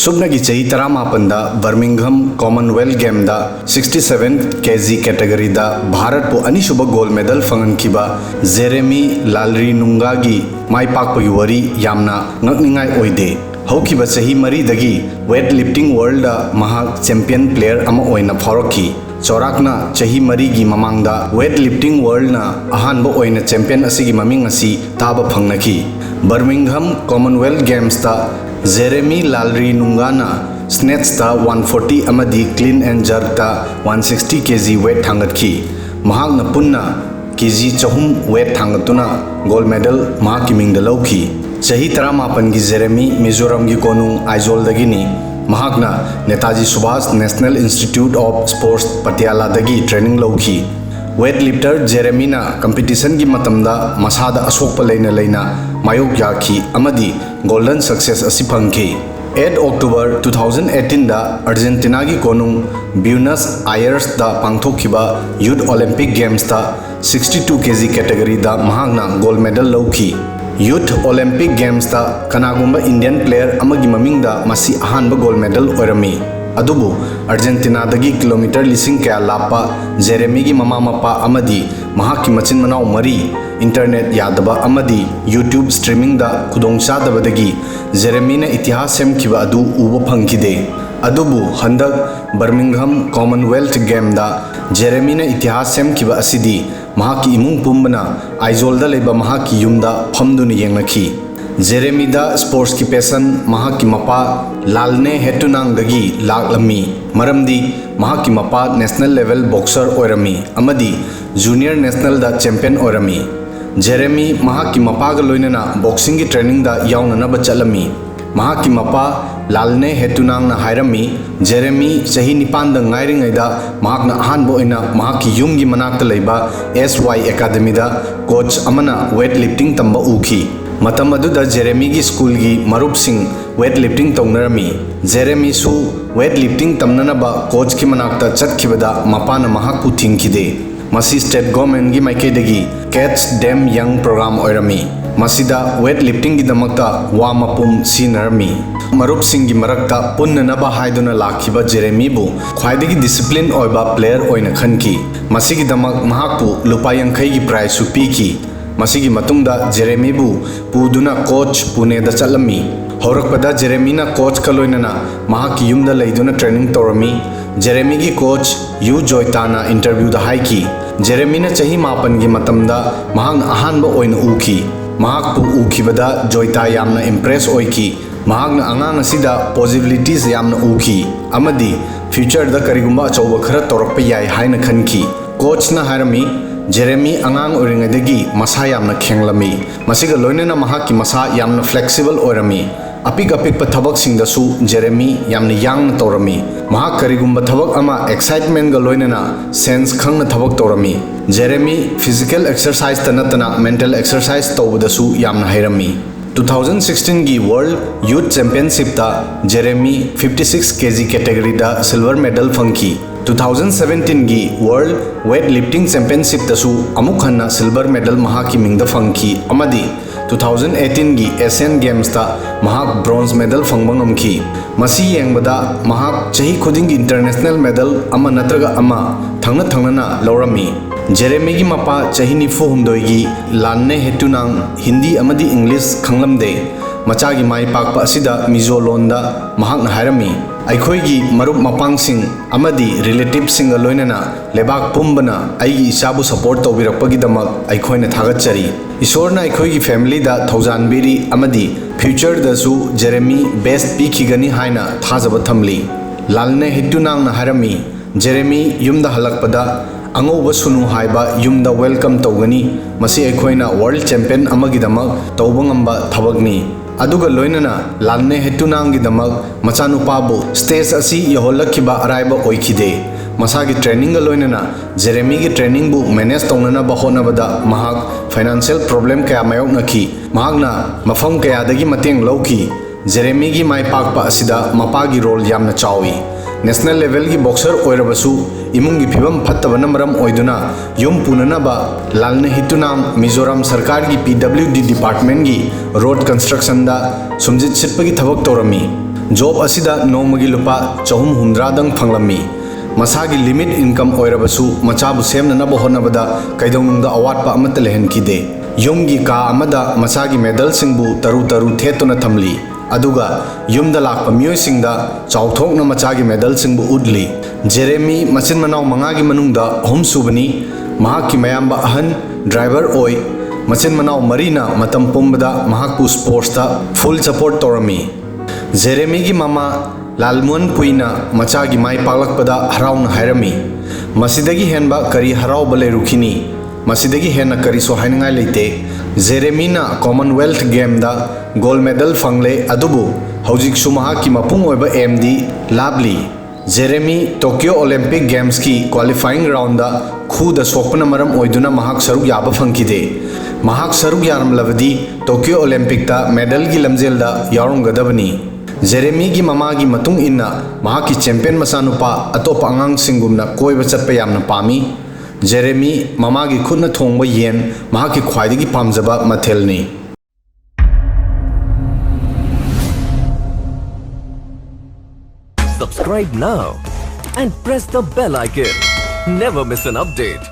सुबनगी चही तरामापन Birmingham Commonwealth game 67 kg category Bharat को अनीसुब गोल्ड मेडल फंगनखिबा जेरेमी लालरीनुंगा की माई पाकपगी वरी यामना ngakningai ओइदे हौखिबा चही मरीदगी वेट लिफ्टिंग वर्ल्ड महाक चैंपियन प्लेयर अमा ओइना फौरखी चौराकना चही मरी की ममांगदा वेट लिफ्टिंग वर्ल्ड ना अहानबो ओइना चैंपियन असिगी ममिंग असी ताबा फंगनखी बर्मिंघम कॉमनवेल्थ गेम्स जेरेमी लालरीनुंगाना स्नेट्स 140 अमदी clean and jerk 160 kg weight थांगतखी महाकना पुन्ना केजी 400 वेट थांगतुना गोल्ड मेडल महाकी मिंग लौखी चही 38 की जेरेमी मिजोरम की कोनुंग आइजोलदगिनी महाकना Netaji Subhash National Institute of Sports Patiala दगी ट्रेनिंग लौखी वेट लिफ्टर जेरेमीना कंपटीशन की मतमदा मसादा असोकप लेना लेना मायोक याखी अमदी गोल्डन सक्सेस असी फंखी 8 अक्टूबर 2018 दा अर्जेंटीना की कोनुंग ब्यूनस आयर्स दा पांगथोखिबा Youth Olympic Games 62 kg category महाकना गोल्ड मेडल लौखी यूथ ओलंपिक गेम्स कनागुंबा इंडियन प्लेयर अमगी ममिंगदा मसी अहानबा गोल्ड मेडल ओरमी अदुबु अर्जेंटीना दगी किलोमीटर लिसिंग क्या लापा जेरेमी की ममा मपा अमदी महाकी मचिन मनाव मरी इंटरनेट यादबा अमदी यूट्यूब स्ट्रीमिंग दा खुदोंग चादबदगी जेरेमी ने इतिहास सेमखिबा अदु उब फंखिदे अदुबु हंदक बर्मिंघम कॉमनवेल्थ गेम जेरेमी ने इतिहास सेमखिबा असिदी महाकी इमुंग पुंबना आइजोलदा लेबा महाकी युमदा फमदुन येंगनखी जेरेमी स्पोर्ट्स की पैसन महाकी मपा लालने हेटुनांगदगी लाकलमी मरमदी महाकी मपा नेशनल लेवल बॉक्सर ओरमी अमदी जूनियर नेशनल चैंपियन ओरमी जेरेमी महाकी मपागा लोइनना बॉक्सिंग की ट्रेनिंग याउननब चलमी महाकी मपा लालने हेतुनांगना हायरमी जेरेमी चही 9 गायरिंगैदा महाकना अहानबो ओइना महाकी युमगी मनाक्ता लैबा SY एकेडमी कोच अमना वेट लिफ्टिंग तंबा उखी मतम अदुदा जेरेमी की स्कूल की मरुप सिंह वेट लिफ्टिंग तौनरमी जेरेमी सु वेट लिफ्टिंग तमननबा कोच की मनाक्ता चटखिबदा मपाना महाकु थिंखिदे मसी स्टेट गवर्नमेंट की माइकेदगी कैच डेम यंग प्रोग्राम ओरमी मसीदा वेट लिफ्टिंग की दमकता वा मपुम सीनरमी मरुप सिंह की मरक्ता पुन्ननबा हाइदुना लाखिबा जेरेमीबु ख्वाइदगी डिसिप्लिन ओइबा प्लेयर ओइना खनकी मसीगी दमक महाकु लुपा 50 की प्राइज सुपीकी मसीगी मतुंगदा जेरेमीबु पुदुना कोच पुणे दा चलमी हौरकपदा जेरेमीना कोच का लोइनना महाकी युमदा लैदुना ट्रेनिंग तौरमी जेरेमी की कोच यू जोइताना इंटरव्यू दा हाइकी जेरेमीना चही 9 की मतमदा महाक अहानबा ओइना उखी महाकपु उखिबदा जोइता यामना इंप्रेस ओइकी महाकना अंगांग असिदा पॉसिबिलिटीज यामना उखी अमदी फ्यूचर दा करिगुंबा अचौबा खरा तौरकपा याय हाइना खनकी कोचना हारमी जेरेमी अंगांग ओरिंगदगी मसा यामना खेंगलमी मसिगा लोइनना महाकी मसा यामना फ्लेक्सिबल ओरमी अपिक अपिक थबक सिंगदसु जेरेमी यामना यांग तौरमी महाक करिगुंबा थबक अमा एक्साइटमेंट गा लोइनना सेंस खंगना थबक तौरमी जेरेमी फिजिकल एक्सरसाइज तनतना मेंटल एक्सरसाइज तौबदसु यामना हैरमी 2016 की world youth championship Jeremy 56 kg category silver medal फंकी 2017 की वर्ल्ड वेट लिफ्टिंग चैंपियनशिप अमुक हन्ना सिल्वर मेडल महाकी मिंगदा फंकी अमदी 2018 की एशियन गेम्स महाक ब्रोंज मेडल फंगबा ngमखी मसी येंगबदा महाक चही खुदिंग इंटरनेशनल मेडल अमा नत्रगा अमा थंगना थंगना लौरमी जेरेमी की मपा चही 94 की लानने हेतुनांग हिंदी अमदी इंग्लिश खंगलमदे मचा की माई पाकपा असिदा मिजो लोंदा महाकना हायरमी अखोई मरुप मपांगसिंग अमदी रिलेटिव्सिंग लोइनना लेबाक पुंबना अइगी इसाबु सपोर्ट तौबिरकपगिदमक अखोइना थागतचरी ईश्वरना अखोई फैमिली दा थौजानबिरी अमदी फ्यूचर दसु जेरेमी बेस्ट पीखिगनी हाइना थाजब थमली लालने हितुनांगना हारमी जेरेमी युमदा हलकपदा अंगोब सुनु हाइबा युमदा वेलकम तौगनी मसी अखोइना वर्ल्ड चैंपियन अमगिदमक तौबंगंबा थबगनी अदुगा लोइनना लालने हेतुनांगगिदमक मचानुपाबु स्टेज असी यहोलखिबा अराइबा ओइखिदे मसागी ट्रेनिंग लोइनना जेरेमी की ट्रेनिंग बु मैनेज तौनना बहोनबदा महाक फाइनेंशियल प्रॉब्लम कया मायोकनखी महाकना मफम कयादगी मतेंग लौखी जेरेमी की माई पाकपा असिदा मपागी रोल यामना चावी नेशनल लेवल की बॉक्सर ओइरबसु इमुंग की फिबम फत्तबना मरम ओइदुना युम पुननबा लालने हितुनांग मिजोरम सरकार की PWD डिपार्टमेंट की रोड कंस्ट्रक्शन दा सुमजित सिटपगी थबक तौरमी जॉब असिदा नोमगी लुपा 400 दंग फंगलमी मसागी लिमिट इनकम ओइरबसु मचाबु सेमननब होनबदा कैदौनुंदा अवाटपा अमत लेहनकिदे युमगी का अमदा मसागी मेडल सिंगबु तरु तरु थेतुना थमली अदुगा युमदा लाकपा मियोइसिंगदा चाउथोकना मचागी मेडल सिंगबु उडली जेरेमी मचिन मनाव मंगागी मनुंगदा अहुम सुबनी महाकी मयाम्बा अहन ड्राइवर ओय मचिन मनाव मरीना मतम पुंबदा महाकु स्पोर्ट्सता फुल सपोर्ट तोरमी जेरेमी की मामा लालमुन पुइना मचागी माई पालकपदा हराउन हायरमी मसिदगी हेनबा करी हराउब लेरुखिनी मसिदगी हेन करी सो हाइनगाय लेते जेरेमीना कॉमनवेल्थ गेम दा गोल्ड मेडल फंगले अदुबु हौजिक सुमहा की मपुंग ओइबा एमडी लाभली जेरेमी टोक्यो ओलंपिक गेम्स की क्वालिफाइंग राउंड दा खुद सोकपन मरम ओइदुना महाक सरुक याबा फंकिदे महाक सरुक यारमलबदी टोक्यो ओलंपिक दा मेडल की लमजेल दा यारुंगदबनी जेरेमी की ममा की मतुंग इन्ना महाकी चैंपियन मसानुपा अतोप अंगांग सिंगुमना कोइबा चटपा यामना पामी जेरेमी ममा की खुदना थोंगबा येन महाकी ख्वाइदगी पामजबा मथेलनी Subscribe now and press the bell icon. Never miss an update.